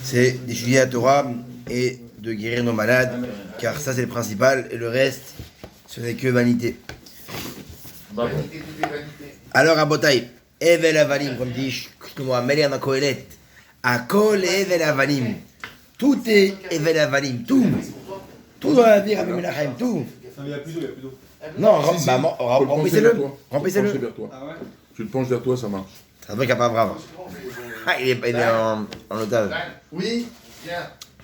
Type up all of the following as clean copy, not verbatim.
c'est d'étudier la Torah et de guérir nos malades, car ça c'est le principal, et le reste, ce n'est que vanité. Alors, Rabotai, Evel Avalim, comme dit Mohamed en Kohelet, Akol Evel Avalim, tout est Evel Avalim, tout dans la vie, Rabbi Menachem, tout. Il n'y a plus d'eau. Non, remplissez-le. Remplissez-le. Tu le penches vers toi, ça marche. Ça doit qu'il n'y a pas brave. Ah, il est en otage. Oui, bien.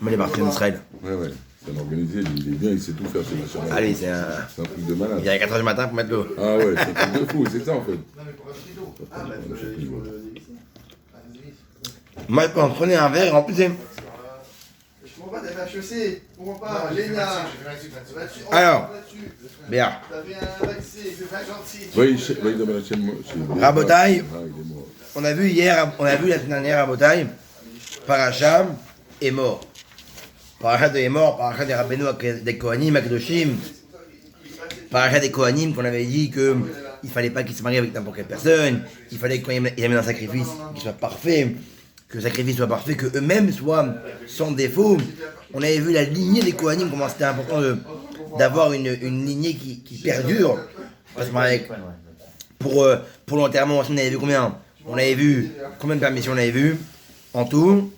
Mais il est parti en Israël. Ouais. C'est un organisé, il est bien, il sait tout faire, ce machin. Allez, c'est un truc de malade. Il est à 4h du matin pour mettre l'eau. Ah ouais, c'est un truc de fou, c'est ça en fait. Non, mais pour rajouter l'eau. Ah, bah, il faut le dévisser. Moi, prenez un verre et remplissez. Je comprends pas, t'avais HEC. Je comprends pas, Léna. Alors, bien. T'avais un vaccin, c'est pas gentil. Oui, dans la chaîne. Rabotai, on a vu hier, on a vu la semaine dernière, Rabotai, Paracham est mort. Parachat est mort, Parachat des Rabbeinu, des Kohanim, Akdoshim. Parachat des Kohanim, qu'on avait dit qu'il ne fallait pas qu'ils se marient avec n'importe quelle personne, il fallait qu'ils amènent un sacrifice qui soit parfait, que le sacrifice soit parfait, qu'eux-mêmes soient sans défaut. On avait vu la lignée des Kohanim, comment c'était important d'avoir une lignée qui perdure. Pour l'enterrement, on avait vu combien? On avait vu combien de permissions on avait vu? En tout,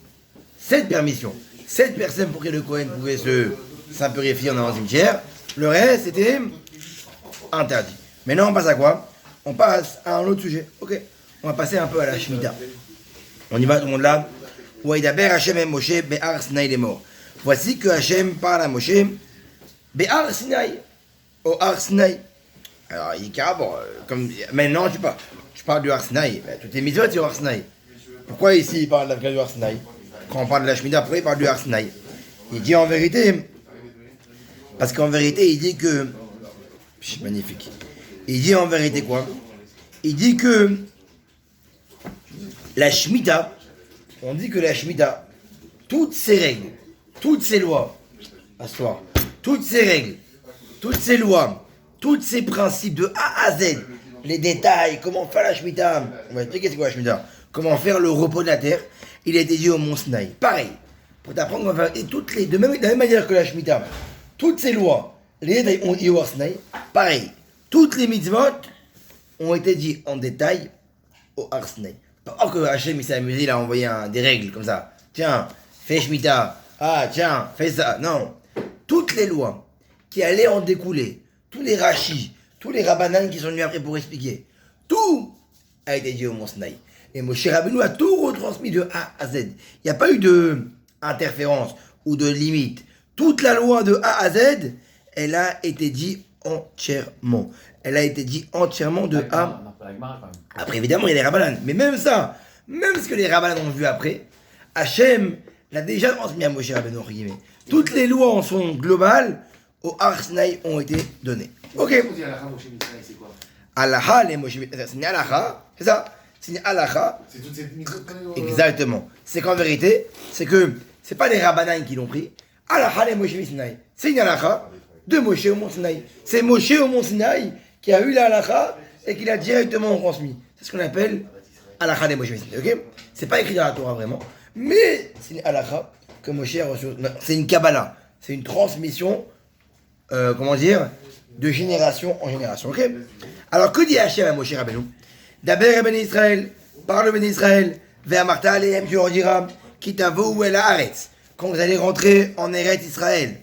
7 permissions. 7 personnes pour que le Kohen pouvait s'impurifier en allant au cimetière. Le reste, c'était interdit. Maintenant, on passe à quoi? On passe à un autre sujet. Ok. On va passer un peu à la Shemitah. On y va, tout le monde là. Ouaidaber Hachem et Moshe, Be'ar Sinaï les morts. Voici que Hachem parle à Moshe, Be'ar Sinaï, au Ar Sinaï. Alors, il dit carrément, comme maintenant, tu parles du Har Sinaï. Toutes les mitzvot, c'est au Har Sinaï. Pourquoi ici, il parle de du Har Sinaï? Quand on parle de la Shemitah, pourquoi il parle du Har Sinaï? Il dit en vérité, parce qu'en vérité, il dit que, magnifique, il dit en vérité quoi? Il dit que la Shemitah, on dit que la Shemitah, toutes ces règles, toutes ces lois, toutes ces règles, toutes ces lois, tous ces principes de A à Z, les détails, comment faire la Shemitah, on va expliquer c'est quoi la Shemitah, comment faire le repos de la terre, il a été dit au Mont Sinaï. Pareil, pour t'apprendre, on va faire de la même manière que la Shemitah, toutes ces lois, les détails ont dit au Sinaï, pareil, toutes les mitzvot ont été dit en détail au Har Sinaï. Pas que Hachem il s'est amusé, il a envoyé des règles comme ça. Tiens, fais Shemitah, tiens, fais ça. Non, toutes les lois qui allaient en découler, tous les rachis, tous les rabbanan qui sont venus après pour expliquer, tout a été dit au Mont Sinaï. Et Moshe Rabbeinu a tout retransmis de A à Z. Il n'y a pas eu de interférence ou de limite. Toute la loi de A à Z, elle a été dit entièrement. Elle a été dit entièrement de A. Après, évidemment, il y a les rabbanan. Mais même ça, même ce que les rabbanan ont vu après, Hachem l'a déjà transmis à Moshe Rabbeinu. Toutes les lois en sont globales, au Har Sinaï ont été données. Ok. C'est quoi? Alaha, les Moshe, c'est une alaha, c'est ça? C'est une alaha. C'est toute cette mise au Exactement. C'est qu'en vérité, c'est que c'est pas les rabbanan qui l'ont pris. Alaha, les Moshe Sinaï. C'est une alaha de Moshe au Mont Sinaï. C'est Moshe au Mont Sinaï qui a eu la alaha et qui l'a directement transmis. C'est ce qu'on appelle alaha des Moshe Sinaï. Ok? C'est pas écrit dans la Torah vraiment, mais c'est une alaha que Moshe a reçue. C'est une Kabbalah. C'est une transmission, de génération en génération. Ok? Alors que dit Hachem à Moshe Rabbeinu? D'abord, Ben Israël, parle Ben Israël, vers Martha Alehem, tu leur diras, Kitavo ou El Haaretz, quand vous allez rentrer en Eretz Israël.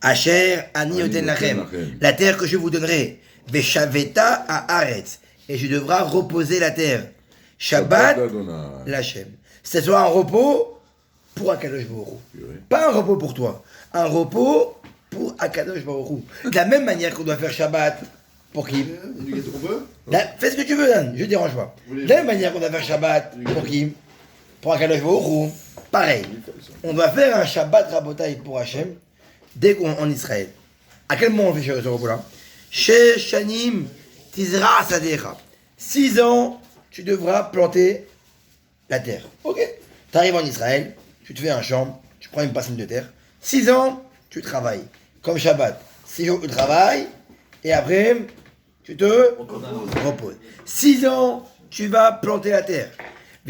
Asher Ani Oten Lachem, la terre que je vous donnerai, Veshaveta à Haaretz, et je devras reposer la terre. Shabbat Lachem. Ce soit un repos pour Akadosh Baruch Hu. Pas un repos pour toi, un repos pour Akadosh Baruch Hu. De la même manière qu'on doit faire Shabbat pour qui? Fais ce que tu veux, Dan, je ne dérange pas. De la même manière qu'on doit faire Shabbat pour qui? Pour Akadosh Baruch Hu. Pareil, on doit faire un Shabbat Rabotai pour Hachem dès qu'on est en Israël. À quel moment on fait ce repos-là? Shesh Shanim Tizra Sadecha. 6 ans, tu devras planter la terre. Ok? Tu arrives en Israël, tu te fais un champ, tu prends une bassine de terre. 6 ans, tu travailles. Comme Shabbat. 6 jours, tu travailles. Et après, tu te reposes. 6 ans, tu vas planter la terre.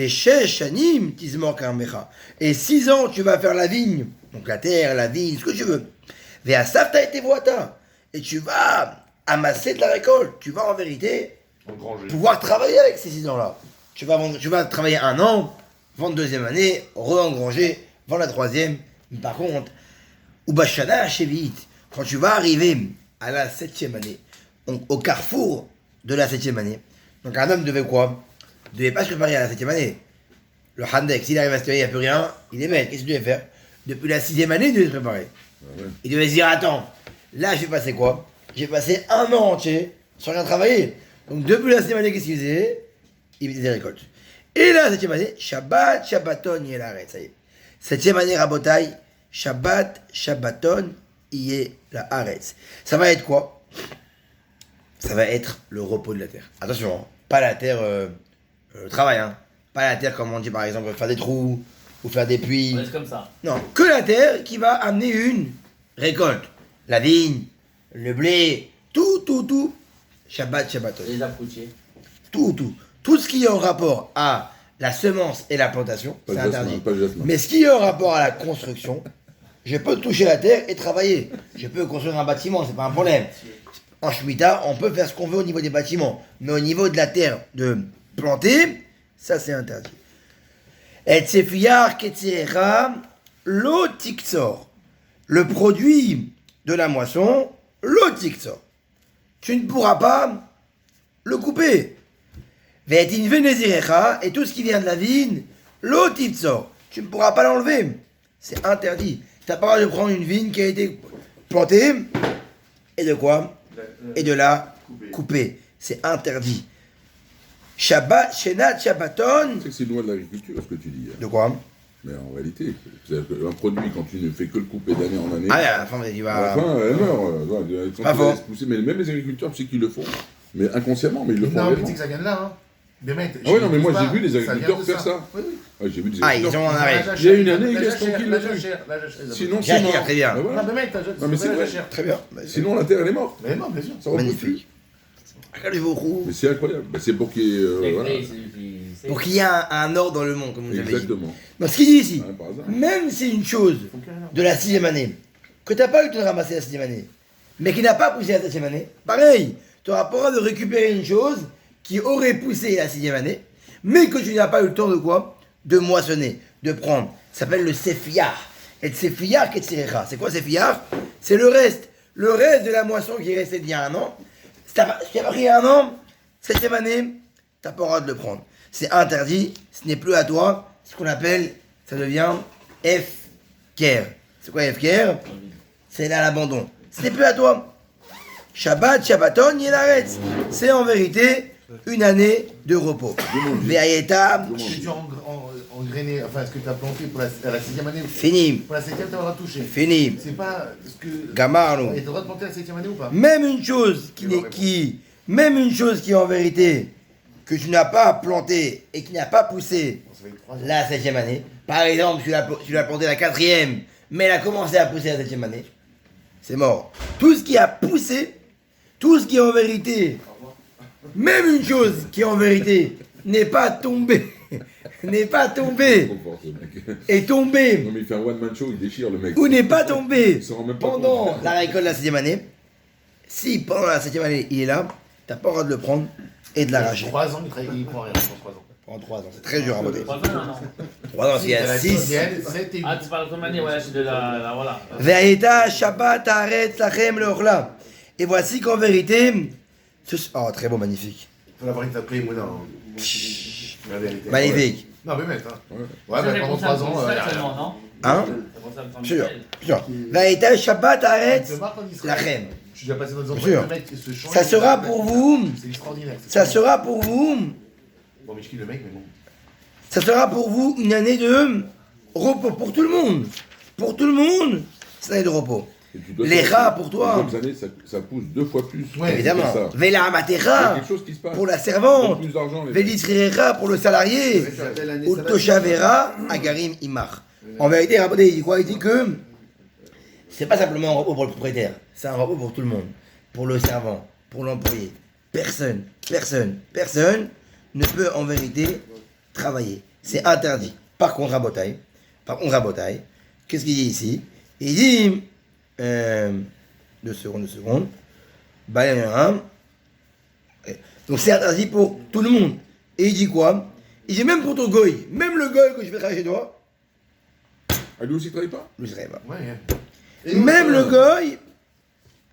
Veshesh shanim tizmor karmecha. Et 6 ans, tu vas faire la vigne. Donc la terre, la vigne, ce que tu veux. Ve'asafta et tevoata. Et tu vas amasser de la récolte. Tu vas en vérité pouvoir travailler avec ces 6 ans-là. Tu vas travailler 1 an, vendre 2e année, re-engranger, vendre la 3e. Mais par contre, Ubashana Shevit, quand tu vas arriver à la 7e année, donc au carrefour de la 7e année, donc un homme devait quoi? Il ne devait pas se préparer à la 7e année. Le Handek, s'il arrive à se préparer, il n'y a plus rien, il est bête. Qu'est-ce qu'il devait faire? Depuis la 6e année, il devait se préparer. Ah ouais. Il devait se dire, attends, là je vais passer quoi? J'ai passé 1 an entier sans rien travailler. Donc depuis la 6e année, qu'est-ce qu'il faisait? Il faisait des récoltes. Et là, la 7e année, Shabbat, Shabbaton, Yelaret, ça y est. 7e année, Rabotai, Shabbat, Shabbaton, Yelaret. Ça va être quoi? Ça va être le repos de la terre. Attention, hein, pas la terre, le travail, hein. Pas la terre comme on dit par exemple, faire des trous ou faire des puits. Ouais, c'est comme ça. Non, que la terre qui va amener une récolte. La vigne, le blé, tout. Shabbat, Shabbaton. Les approutiers. Tout. Tout ce qui est en rapport à la semence et la plantation, Pas c'est le jasmin, interdit. pas le jasmin. Mais ce qui est en rapport à la construction, je peux toucher la terre et travailler. Je peux construire un bâtiment, c'est pas un problème. En Shemitah, on peut faire ce qu'on veut au niveau des bâtiments. Mais au niveau de la terre, de planter, ça c'est interdit. Et tsefiyar ketzera lo tiktsor. Le produit de la moisson, lo tiktsor. Tu ne pourras pas le couper. Ve'etin venezirecha, et tout ce qui vient de la vigne, lo tiktsor. Tu ne pourras pas l'enlever. C'est interdit. Tu n'as pas le droit de prendre une vigne qui a été plantée et de quoi? Et de la couper. C'est interdit. Shabbat, Shenat, Shabbaton. Tu sais que c'est loin de l'agriculture ce que tu dis. Hein. De quoi? Mais en réalité, c'est-à-dire qu'un produit, quand tu ne fais que le couper d'année en année, Ah, à la fin, tu à la vas. fin, elle meurt. Quand Pas tu faux. la laisses pousser, mais même les agriculteurs, c'est qu'ils le font. Mais inconsciemment, mais ils le font Non, mais tu réellement. sais que ça vient de là, hein. Des mecs, Ah ouais, non, mais moi je j'ai vu les ça vient agriculteurs de faire ça. Oui, oui. Ouais, j'ai vu des Ah, ils agriculteurs. ont un arrêt. Il y a une année, ils laissent tranquille la le truc. jachère. Sinon, Jachère, c'est mort. très bien. Bah voilà. Non, mais mec, t'as Non, mais c'est vrai. Très bien. Sinon, la terre, elle est morte. Mais non, bien sûr. Ça repousse Magnifique. plus. Regardez-vous au roux. Mais c'est incroyable. Bah, c'est pour qu'il y ait. Voilà. Pour qu'il y ait un ordre dans le monde, comme vous avez dit. Exactement. Donc, ce qu'il dit ici, Ouais, par hasard. même si une chose de la 6e année, que tu n'as pas eu le temps de ramasser la 6e année, mais qui n'a pas poussé la 7e année, pareil, tu n'auras pas le droit de récupérer une chose qui aurait poussé la 6e année, mais que tu n'as pas eu le temps de quoi? De moissonner, de prendre. Ça s'appelle le Sefiyar. Et le Sefiyar Ketzirecha. C'est quoi Sefiyar? C'est le reste. Le reste de la moisson qui est restée d'il y a 1 an. Si tu as pris 1 an, 7e année, tu n'as pas le droit de le prendre. C'est interdit, ce n'est plus à toi. Ce qu'on appelle, ça devient F-Ker. C'est quoi F-Ker? C'est là l'abandon. Ce n'est plus à toi. Shabbat, Shabbaton, Yelaretz. C'est en vérité une année de repos. Ve'ayeta, Ce que tu as engrainé, enfin ce que tu as planté pour la 6e année, fini, pour la 7e, tu vas toucher. fini. C'est pas ce que. Gamarno. Et tu as le droit de planter la 7e année ou pas? Même une chose même une chose qui en vérité que tu n'as pas planté et qui n'a pas poussé Ça fait 3 ans. la 7e année. Par exemple, tu l'as planté la 4e, mais elle a commencé à pousser la 7e année. C'est mort. Tout ce qui a poussé, tout ce qui en vérité, même une chose qui en vérité n'est pas tombée, n'est pas tombée, Trop fort, ce mec. est tombée Non, mais il fait un one-man show, il déchire le mec. ou n'est pas tombée Il s'en rend même pas pendant compte. la récolte de la 7e année, si pendant la 7e année il est là, t'as pas le droit de le prendre et de l'arracher. 3 ans, il prend rien pendant 3 ans. Pendant 3 ans, c'est très dur à voter. 3 ans, non. 3 ans, s'il y a 6. 7 et 8. Ah, tu parles de ton année, ouais, c'est de la voilà. Ve'aïta Shabbat Haaretz Lachem Leochla. Et voici qu'en vérité, oh très beau, magnifique. Faut l'avoir tapé, moi, non. La vérité. Magnifique. Non, mais mec, hein. Ouais. Ouais, mais pendant 3 ans. Seulement, non? Hein? Sûr, sûr. Ve'aïta Shabbat Haaretz Lachem. Je suis déjà passé dans des Sûr. endroits, le mec se change. Ça sera pour vous, C'est extraordinaire. ça sera pour vous, Bon, mais je kiffe le mec, mais bon. ça sera pour vous une année de repos pour tout le monde. Pour tout le monde, c'est une année de repos. Et tu dois Les savoir rats que pour toi. Les autres années, ça pousse 2 fois plus. Ouais, Évidemment. C'est ça. Vela Il y a Amatera quelque chose qui se passe. pour la Ils servante. donnent plus d'argent, les mecs. Velisrera pour le salarié. Ou Toshavera Agarim Imar. En vérité, Rabodé, il dit quoi? Il dit que c'est pas simplement un repos pour le propriétaire, c'est un repos pour tout le monde. Pour le servant, pour l'employé. Personne ne peut en vérité travailler. c'est interdit. Par contre, Rabotai, qu'est-ce qu'il dit ici? Il dit, 2 secondes, donc c'est interdit pour tout le monde. Et il dit quoi? Il dit même pour ton goy, même le goy que je vais travailler chez toi, Ah, lui aussi, il travaille pas? lui, je travaille pas. Ouais. Et donc, Même le goy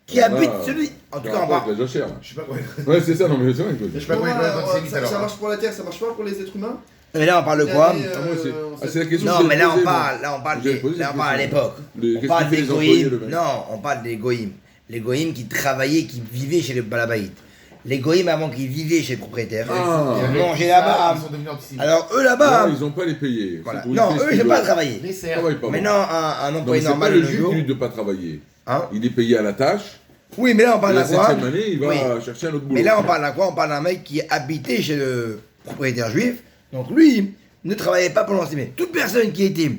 qui Ah, habite celui, en tout cas en bas. La jachère. Je sais pas quoi. Ouais, c'est ça, non, mais c'est vrai. quoi. Je sais pas quoi il doit être antisémite ça alors. marche pour la terre, ça marche pas pour les êtres humains. Mais là on parle de quoi? Il y a des, Ah, moi, c'est- on ah, sait- c'est la question Non, que mais j'ai là on posée, moi. parle, J'avais posé là on cette parle à question. l'époque. Qu'est-ce On qu'il parle fait des les employés, le goïms. mec? Non, on parle des goïms. Les goïms qui travaillaient, qui vivaient chez le balabaït. Les goïms avant qu'ils vivaient chez le propriétaire. Ah. Et avec Mangeaient tout ça, là-bas. Ils sont devenus antisémites. Alors eux Là, là-bas, ils ont pas les payés. voilà. C'est pour Non, une eux ils fesse n'ont pas de- travaillé. Les Ils serfs. travaillent pas. Maintenant bon. un Non, mais employé c'est pas normal le de nos jours. but de ne pas travailler. Hein? Il est payé à la tâche. Oui, mais là on Et parle la de quoi? 7e année, il va Oui. chercher un autre boulot. Mais là on parle de quoi? On parle d'un mec qui habitait chez le propriétaire juif. Donc lui ne travaillait pas pendant ces. Mais toute personne qui était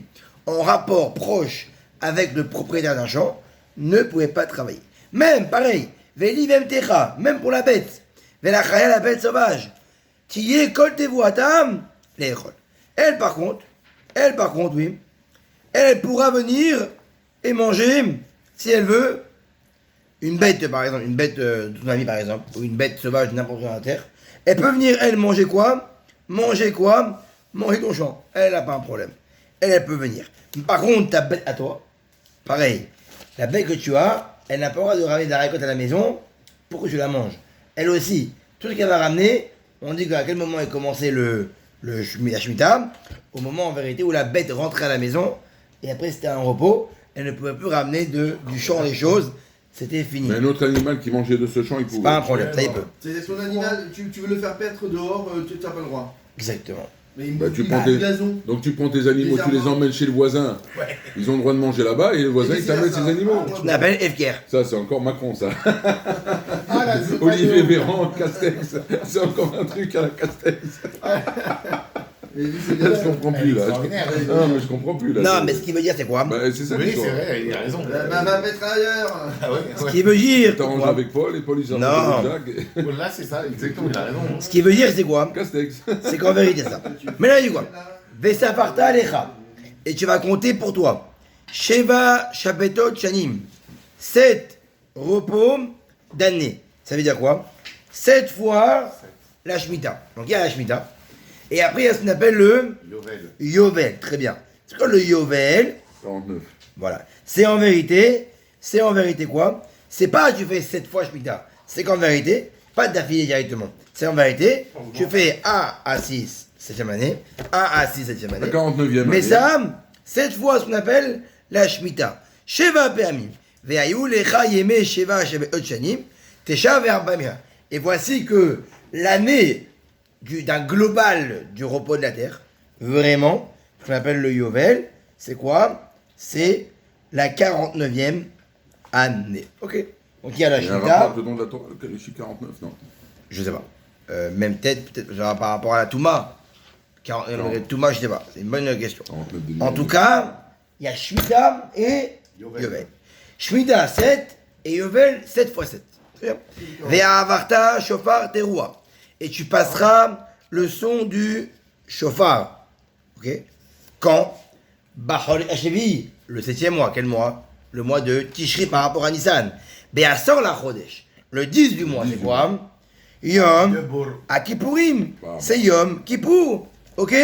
en rapport proche avec le propriétaire d'un champ ne pouvait pas travailler. Même pareil, Veli Vemtecha, même pour la bête. Velachaya, la bête sauvage. Tiye kol tevuatam, les écoles. Elle par contre, oui, elle pourra venir et manger, si elle veut, une bête, par exemple, une bête de ton ami, par exemple, ou une bête sauvage n'importe où sur la terre. Elle peut venir, elle, manger quoi? Manger ton champ. Elle n'a pas un problème. Elle peut venir. Par contre, ta bête à toi, pareil. La bête que tu as, elle n'a pas le droit de ramener de la récolte à la maison pour que tu la manges. Elle aussi, tout ce qu'elle va ramener, on dit qu'à quel moment est commencé la Shemitah, au moment en vérité où la bête rentrait à la maison, et après c'était un repos, elle ne pouvait plus ramener du champ des choses, c'était fini. Mais un autre animal qui mangeait de ce champ, il C'est pouvait. pas un problème, ça il peut. C'est ton animal, tu veux le faire paître dehors, tu n'as pas le droit. Exactement. Mais il Bah, tu il prends a tes- du gazon. Donc tu prends tes animaux, tu les emmènes chez le voisin. Ils ont le droit de manger là-bas et le voisin Et il t'amène ça. ses animaux. Ah, On appelle Efker. Ça, c'est encore Macron, ça. Ah là, c'est pas Olivier de- Véran, Castex. C'est encore un truc à la Castex. Et lui, c'est Là, je gazon. comprends plus, là. Extraordinaire. Non, mais je comprends plus, là. Non, mais ce qui veut dire c'est quoi? Bah, c'est ça Oui, l'histoire. c'est vrai, il a raison. Va mettre ailleurs. Ah ouais, Ce ouais. qui veut dire Tu t'arranges quoi? avec Paul et Paul il s'arrange Non. avec Jacques. Là, c'est ça, exactement, il a raison. Ce qui veut dire c'est quoi? Castex. C'est qu'en vérité ça. Mais là il dit quoi? Vesafarta alecha. Et tu vas compter pour toi. Sheva shabetot shanim. 7 repos d'année. Ça veut dire quoi? 7 fois la Shemitah. Donc il y a la Shemitah. Et après il y a ce qu'on appelle le Yovel. Yovel. Très bien. C'est quoi le Yovel? 49. Voilà. C'est en vérité quoi? C'est pas tu fais 7 fois Shemitah. C'est qu'en vérité, pas d'affilée directement. C'est en vérité, tu fais 1 à 6, 7e année, 1 à 6, 7e La année. 49e Mais année. ça, 7 fois ce qu'on appelle la Shemitah. Sheva Peamim. Ve'ayu lecha yeme Sheva Shebeot Shanim. Tesha ve'arbamia. Et voici que l'année d'un global du repos de la terre, vraiment, ce qu'on appelle le Yovel, c'est quoi? C'est la 49e année. Ok. Donc il y a la Il y a un Shemitah. rapport dedans de la Torah, le chiffre 49, non. Je sais pas. Même peut-être genre, par rapport à la Touma. Touma, je sais pas. C'est une bonne question. 49 de En tout cas, il y a Shemitah et Yovel. Shemitah 7 et Yovel 7 fois 7. Ve'avarta shofar teroua. Et tu passeras le son du shofar. Ok? Quand? Bahol Hashevi, le 7e mois. Quel mois? Le mois de Tishri par rapport à Nissan. Be'asor la Chodesh. Le 10 du mois, c'est quoi? Yom à Kippourim. Bam. C'est Yom Kippour. Ok?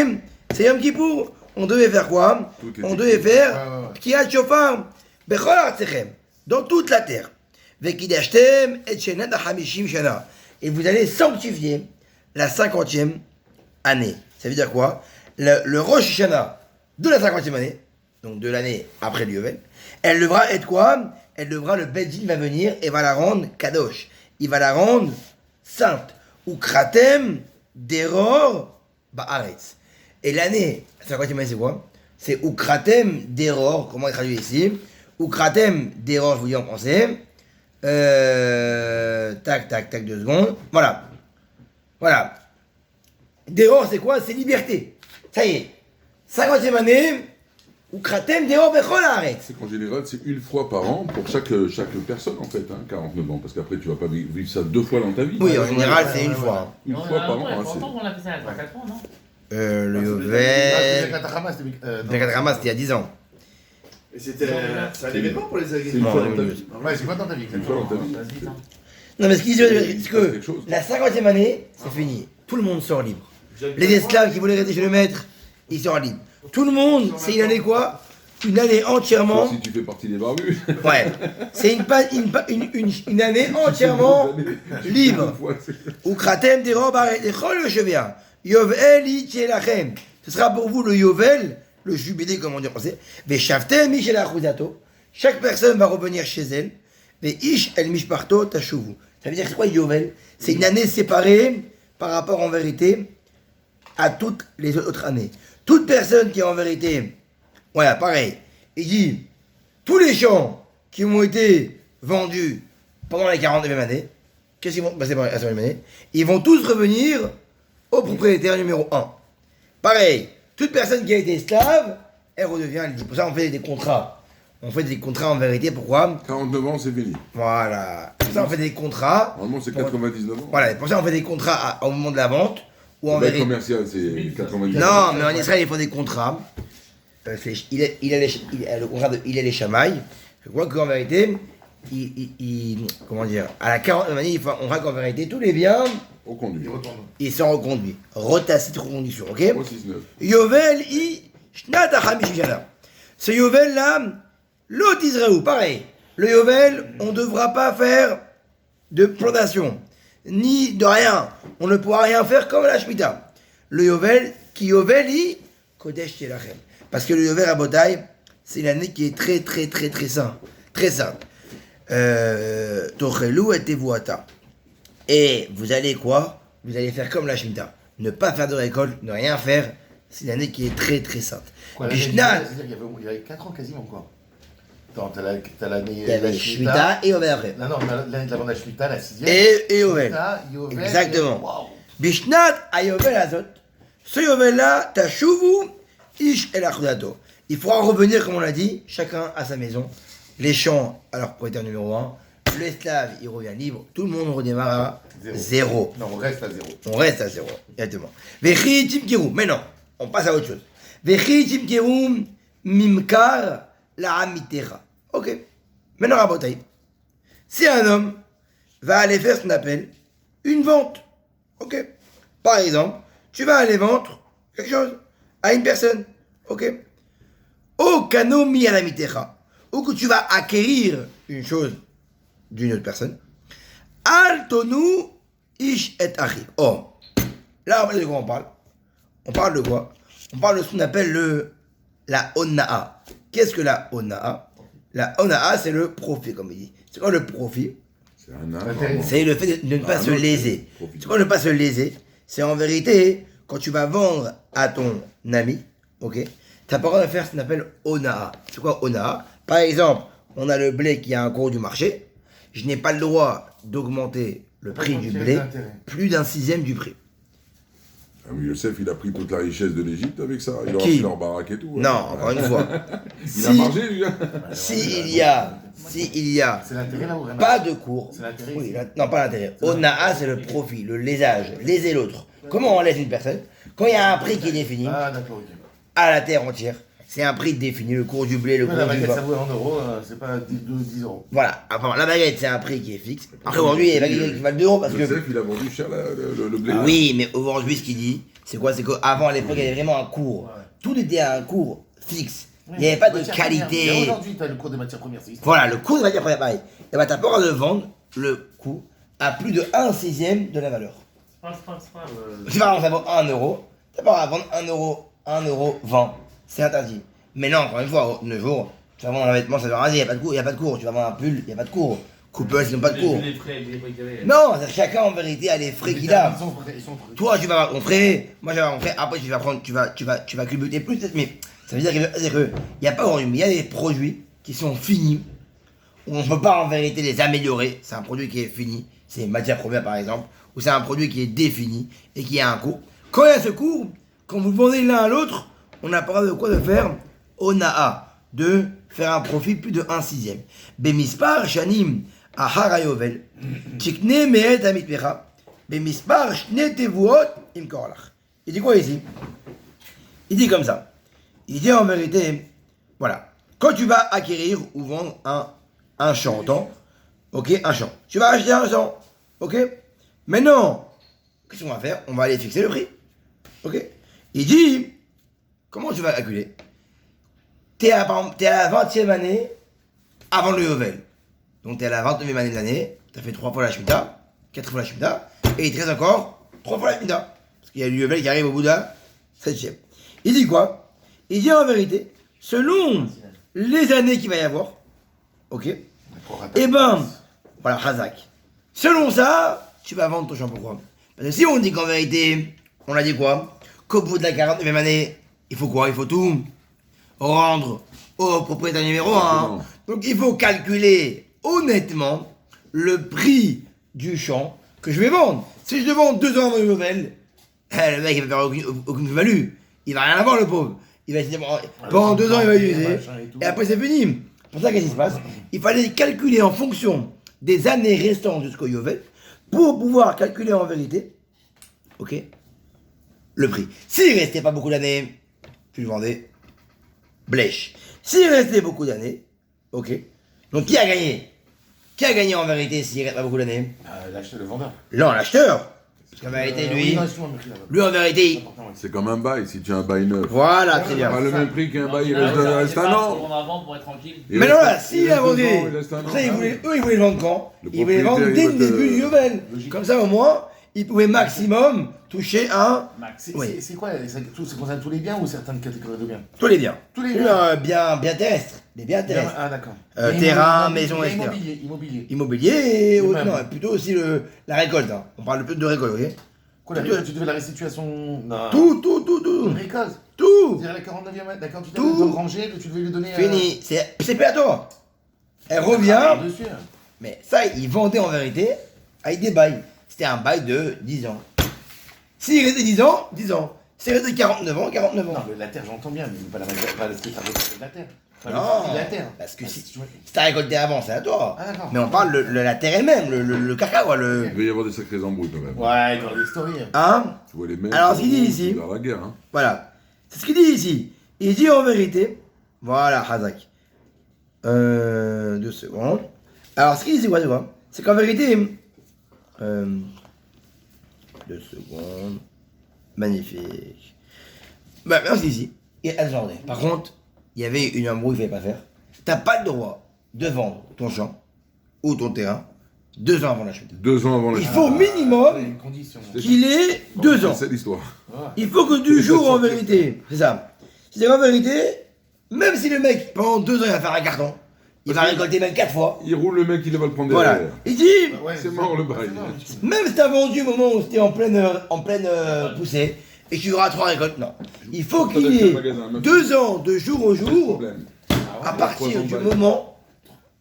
C'est Yom Kippour. On devait faire quoi? Tout est On devait écrit. faire Kiat Shofar. Bechol Artsechem. Dans toute la terre. Vekidashtem et Shenat Hamishim Shana. Et vous allez sanctifier la 50e année. Ça veut dire quoi? Le Rosh Hashanah de la 50e année, donc de l'année après le Yovel, elle devra être quoi? Elle devra, le Bedin va venir et va la rendre Kadosh. Il va la rendre sainte. Ou Kratem Deror Ba'aretz. Et l'année, la 50e année, c'est quoi? C'est Ukratem Deror, comment il traduit ici? Ukratem Deror, je vous dis en français. Tac, 2 secondes. Voilà. Voilà. Deror, c'est quoi? C'est liberté. Ça y est. 50e année, Ukratem Deror Bechol Haaretz. C'est qu'en général, c'est une fois par an pour chaque personne, en fait, 49 ans. Parce qu'après, tu vas pas vivre ça 2 fois dans ta vie. Oui, en général, c'est une fois. Une On fois a par longtemps, an. il y a hein, longtemps qu'on a fait ça, il y a 3-4 ans, non? Le Ah, Yovel. Birkat Hama, c'était. Birkat Hama, c'était il y a 10 ans. Et c'était c'est un événement pour les C'est une agriculteurs. fois Non, dans ta oui, vie. Ouais, c'est quoi dans ta vie? Une fois dans ta vie. Vas-y, attends. Non, mais ce qu'ils disent, c'est passe que quelque chose. la 50e année, c'est fini. Tout le monde sort libre. Les esclaves qui voulaient rester chez le maître, ils sortent libres. Tout le monde, c'est une année quoi? Une année entièrement. Si tu fais partie des barbus. Ouais. C'est une année entièrement libre. Ou kratem des robes arrêtés. Le chevier. Yovel itielachem. Ce sera pour vous le Yovel, le jubilé, comme on dit en français. Veshavtem michel achudato. Chaque personne va revenir chez elle. Mais ish el mishparto tashuvu. Ça veut dire c'est quoi Yovel? C'est une année séparée par rapport en vérité à toutes les autres années. Toute personne qui en vérité, voilà, pareil, il dit tous les champs qui ont été vendus pendant la 49e année, qu'est-ce qu'ils vont passer par la 49e année? Ils vont tous revenir au propriétaire numéro 1. Pareil, toute personne qui a été esclave, elle redevient libre. Pour ça, on fait des contrats. On fait des contrats en vérité, pourquoi? 49 ans, c'est fini. Voilà. Pour ça, on fait des contrats. Normalement, c'est Pour- 99 ans. Voilà, pour ça, on fait des contrats au moment de la vente. Ou en Le bail vérité. commercial, c'est 99 ans. Non, mais en Israël, ils font des contrats. Il a le contrat de il est les chamailles. Je crois qu'en vérité, comment dire, à la 40e année, on voit qu'en vérité, tous les biens, Au conduit. Il retourne. ils sont reconduits. Rotacite reconduction, ok? 369. Yovel i shnat ha'chamish shana. Ce Yovel là, l'autre Israël, pareil. Le Yovel, on ne devra pas faire de plantation, ni de rien. On ne pourra rien faire comme la Shemitah. Le Yovel, qui Yovel i kodesh telachem. Parce que le Yovel à Botaï, c'est une année qui est très très très très sainte. Très sainte. Tochelu et tevuata. Et vous allez quoi? Vous allez faire comme la Shemitah. Ne pas faire de récolte, ne rien faire. C'est une année qui est très très sainte. Quoi, Mishnah, c'est-à-dire qu'il y avait 4 ans quasiment, quoi. Attends, t'as l'année. il y avait Shemitah et Yovel après. Non, t'as l'année de la vente de la Shemitah, la 6e. Et Yovel. Shemitah, Yovel, Exactement. Waouh. Bishnat a Yovel Azot. Ce Yovel là, Tashuvu Ish El Achudato. Il faudra revenir, comme on l'a dit, chacun à sa maison. Les champs à leur propriétaire numéro 1. L'esclave, il revient libre. Tout le monde redémarre à zéro. Non, on reste à 0. On reste à zéro, exactement. Vechi Timkeru, mais non, on passe à autre chose. Vechi Timkeru Mimkar la Amitera. Ok. Maintenant, Rabotai. Si un homme va aller faire ce qu'on appelle une vente, ok. Par exemple, tu vas aller vendre quelque chose à une personne, ok. Au cano mi à la mitera, ou que tu vas acquérir une chose d'une autre personne. Al tonu ish et achi. Oh, là, de quoi on parle? On parle de quoi? On parle de ce qu'on appelle la onaa. Qu'est-ce que la onaa? La onaa, c'est le profit, comme il dit. C'est quoi le profit? C'est un âge. Intéressant. C'est le fait de ne pas Ah, se non, léser. profit. C'est quoi ne pas se léser? C'est en vérité, quand tu vas vendre à ton ami, ok, tu n'as pas le droit de faire ce qu'on appelle onaa. C'est quoi onaa? Par exemple, on a le blé qui a un cours du marché. Je n'ai pas le droit d'augmenter le prix du blé plus d'un sixième du prix. Ah oui, Yosef, il a pris toute la richesse de l'Égypte avec ça. Il a Qui? rempli leur baraque et tout. hein. Non, encore une fois. Il a margé, lui. hein. S'il y a C'est l'intérêt là ou rien? pas de cours, C'est l'intérêt oui, ici. non pas l'intérêt. Onaa, c'est le profit, le lésage, léser l'autre. Comment on laisse une personne? Quand il y a un prix qui est défini Ah, d'accord, ok. à la terre entière, c'est un prix défini, le cours du blé, le Ouais, cours la du baguette, vin. ça vaut 1 euro, c'est pas 10 euros. Voilà, enfin, la baguette c'est un prix qui est fixe. Après aujourd'hui, il y a des baguettes qui valent 2 euros parce que. Yosef, il a vendu cher le blé. Oui, mais aujourd'hui, ce qu'il dit, c'est quoi? C'est qu'avant, à l'époque, il y avait vraiment un cours. Tout était à un cours fixe. Il n'y avait pas de Matières premières. Mais qualité. aujourd'hui, tu as le cours des matières premières, c'est Voilà, le cours de la matière première, pareil. Et bah, t'as pas le droit de vendre le coût à plus de 1 sixième de la valeur. C'est pas. Si par exemple ça vaut 1 euro, t'as pas le droit de vendre 1 euro 20. C'est interdit. Mais non, encore une fois, de nos jours, tu vas vendre un vêtement, ça veut rien dire, il n'y a pas de cours. Tu vas vendre un pull, il n'y a pas de cours. Coupeurs, ils n'ont pas de cours. Les frais qu'il y avait. Non, c'est-à-dire que chacun en vérité a les frais qu'il a. Ils sont frais. Toi, tu vas avoir ton frais, moi, je vais avoir mon frais. Après, tu vas prendre, tu vas culbuter plus, peut-être, mais ça veut dire qu'il n'y a pas aujourd'hui, mais il y a des produits qui sont finis, où on ne peut pas en vérité les améliorer. C'est un produit qui est fini, c'est une matière première par exemple, ou c'est un produit qui est défini et qui a un coût. Quand il y a ce coût, quand vous vendez l'un à l'autre, on n'a pas de quoi de faire onaa, de faire un profit plus de 1 sixième. Bemispar shanim ahar yovel, tikne me'et amitpecha, bemispar shne tevuot imkorlach. Il dit quoi ici? Il dit comme ça. Il dit en vérité, voilà, quand tu vas acquérir ou vendre un champ, entends? Ok, un champ. Tu vas acheter un champ, ok? Maintenant, qu'est-ce qu'on va faire? On va aller fixer le prix, ok? Il dit, comment tu vas calculer? T'es à la 20e année avant le Yovel. Donc t'es à la 29e année de l'année, t'as fait 3 fois la Shemitah, 4 fois la Shemitah, et il te reste encore 3 fois la Shemitah. Parce qu'il y a le Yovel qui arrive au bout de la 7e. Il dit quoi? Il dit en vérité, selon les années qu'il va y avoir, ok? Et ben, voilà, Hazak. Selon ça, tu vas vendre ton champ. Pourquoi? Parce que si on dit qu'en vérité, on a dit quoi? Qu'au bout de la 49e année, il faut quoi? Il faut tout rendre au propriétaire numéro 1. Donc il faut calculer honnêtement le prix du champ que je vais vendre. Si je le vends 2 ans avant une nouvelle, le mec il va faire aucune value. Il va rien avoir le pauvre. Il va essayer pendant 2 ans il va utiliser. Et après c'est fini. Pour ça qu'est-ce qui se passe? Il fallait calculer en fonction des années restantes jusqu'au Yovel pour pouvoir calculer en vérité, ok, le prix. S'il restait pas beaucoup d'années, tu le vendais blèche. S'il restait beaucoup d'années, ok. Donc qui a gagné? Qui a gagné en vérité s'il reste pas beaucoup d'années? L'acheteur, le vendeur. Non, l'acheteur. Parce qu'en vérité, lui en vérité, C'est comme un bail, si tu as un bail neuf. voilà, très bien. Pas le même prix qu'un bail, il Non, reste un an. On avant pour être tranquille. Mais non, là, s'il a vendu, il reste un an. ça, eux, ils voulaient le vendre quand? Le Ils voulaient le vendre dès propriétaire, le il va te- début du Yovel. Comme ça, au moins, ils pouvaient maximum toucher un. Max. Oui. C'est quoi? Ça concerne tous les biens ou certaines catégories de biens? Tous les biens. Tous les biens. Bien terrestres. Les biens terrestres. Ah, d'accord. Terrain, Et maison, etc. Immobilier. Immobilier et Le non, même. plutôt aussi la récolte. Hein. On parle plus de récolte, ok? Quoi, tu devais la restitution. Non. Tout. Une récolte. Tout. C'est-à-dire la 49e année. D'accord, tu Tout. devais le ranger, tu devais lui donner. Fini. C'est plus à toi. Elle revient. Dessus. Mais ça, ils vendaient en vérité avec des bails. C'était un bail de 10 ans. S'il restait 10 ans, 10 ans. S'il restait 49 ans, 49 ans. Non, mais la terre, j'entends bien, mais pas ce que tu as récolté de la terre. Pas le Non, prix de la terre. parce que Ah, si tu veux- si t'as récolté avant, c'est à toi. Ah, d'accord. Mais on parle de la terre elle-même, le cacao, quoi, le. Il va y avoir des sacrés embrouilles quand même. Ouais, dans l'histoire. Hein? Tu vois les mecs. Alors, ce qu'il dit ici- Dans la guerre, hein. Voilà. C'est ce qu'il dit ici. Il dit en vérité. Voilà, Hazak. 2 secondes. Alors, ce qu'il dit, c'est quoi, tu vois? C'est qu'en vérité. 2 secondes. Magnifique. Bah, merci ici. Et attendez. Par contre, il y avait une embrouille qu'il ne fallait pas faire. T'as pas le droit de vendre ton champ ou ton terrain 2 ans avant la chute. 2 ans avant la Il chute. faut Ouais, minimum une condition. qu'il ait 2 ans. C'est l'histoire. Ouais. Il faut que du jour en vérité, c'est ça. C'est en vérité, même si le mec pendant 2 ans il va faire un carton, il va récolter même 4 fois. Il roule le mec, il va le prendre Voilà. derrière. Il dit, Ouais, C'est mort le bail. c'est mort. même si t'as vendu au moment où c'était en pleine poussée et que tu auras 3 récoltes, non. Il faut qu'il y ait 2 ans de jour au jour Problème. à partir du moment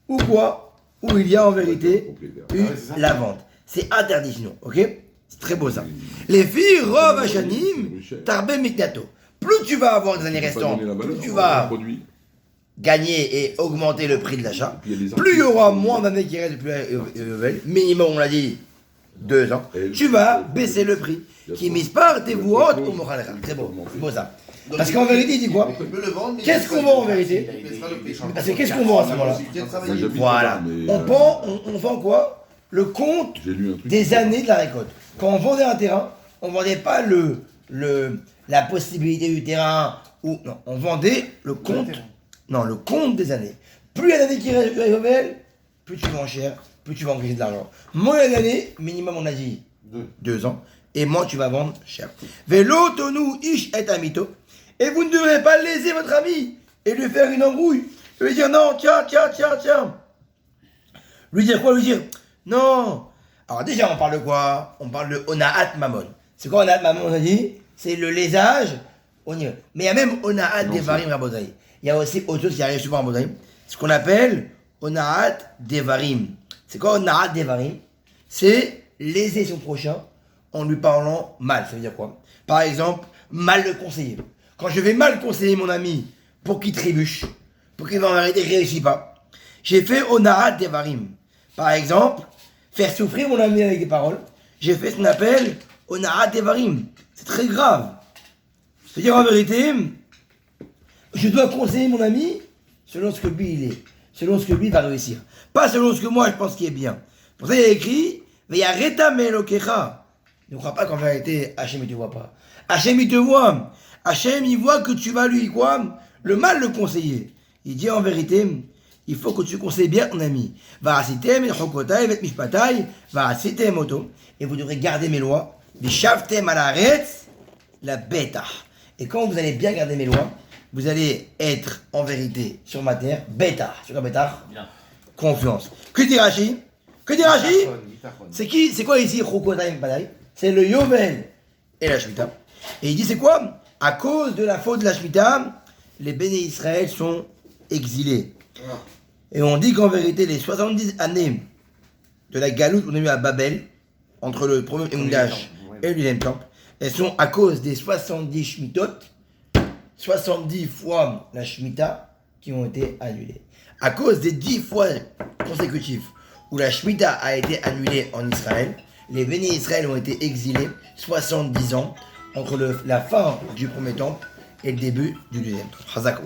où quoi, où il y a en vérité eu la vente. C'est interdit sinon, ok? C'est très beau ça. Les filles, Rov Hashanim, Tarbe Miknato. Plus tu vas avoir des années restantes, plus tu vas Produit. gagner et augmenter le prix de l'achat, Puis il y a des plus il y aura articles. moins d'années qui restent plus nouvelles, minimum on l'a dit 2 ans, tu vas baisser le prix. Qui mise par tes voix au moral. Très beau, c'est beau ça. Parce qu'en vérité, il dit quoi? Il peut le vendre, mais Qu'est-ce qu'on vend en vérité? il baissera le prix. Parce que qu'est-ce qu'on vend à ce moment-là? Il vient de Moi, travailler. j'habite Voilà. là-bas, mais, On vend quoi? Le compte J'ai lu un truc. des années de la récolte. Quand on vendait un terrain, on vendait pas la possibilité du terrain ou non, on vendait le compte. Non, le compte des années. Plus il y a d'années qui restent nouvelles, plus tu vends cher, plus tu vas engraisser de l'argent. Moins il y a d'années, minimum on a dit 2 ans, et moins tu vas vendre cher. Vélo, tonou, ish et amito. Et vous ne devrez pas léser votre ami et lui faire une embrouille. Lui dire non, tiens. Lui dire quoi? Lui dire non. Alors déjà, on parle de quoi? On parle de Onahat Mamon. C'est quoi Onahat Mamon, on a dit? C'est le lésage. Mais il y a même Onahat Devarim Rabotai. Il y a aussi autre chose qui arrive souvent à Rabotai. Ce qu'on appelle Onahat Devarim. C'est quoi Onahat Devarim? C'est léser son prochain en lui parlant mal. Ça veut dire quoi? Par exemple, mal le conseiller. Quand je vais mal conseiller mon ami pour qu'il trébuche, pour qu'il en vérité ne réussisse pas, j'ai fait Onahat Devarim. Par exemple, faire souffrir mon ami avec des paroles, j'ai fait ce qu'on appelle Onahat Devarim. C'est très grave. C'est-à-dire, en vérité, je dois conseiller mon ami selon ce que lui il est, selon ce que lui va réussir. Pas selon ce que moi je pense qui est bien. Pour ça, il y a écrit, Veyareta melokecha. Ne crois pas qu'en vérité, Hachem, il te voit pas. Hachem, il te voit. Hachem, il voit que tu vas lui, quoi, le mal le conseiller. Il dit en vérité, il faut que tu conseilles bien ton ami. Va'asitem et chokotai vet mishpatai, va'asitem oto. Et vous devrez garder mes lois. Vishavtem alaretz, la bêta. Et quand vous allez bien garder mes lois, vous allez être en vérité sur ma terre, bêta. Sur la bêta, Bien. confiance. Que dit Rashi? Que dit Rashi? C'est qui? C'est quoi ici chokotai mishpatai? C'est le Yovel et la Shemitah. Et il dit c'est quoi? À cause de la faute de la Shemitah, les béné Israël sont exilés. Et on dit qu'en vérité, les 70 années de la galoute qu'on a eu à Babel, entre le premier Emoudash et le deuxième temple, elles sont à cause des 70 Shmitot, 70 fois la Shemitah, qui ont été annulées. À cause des 10 fois consécutives où la Shemitah a été annulée en Israël, les béné Israël ont été exilés 70 ans entre la fin du premier temple et le début du deuxième temple. Chazak.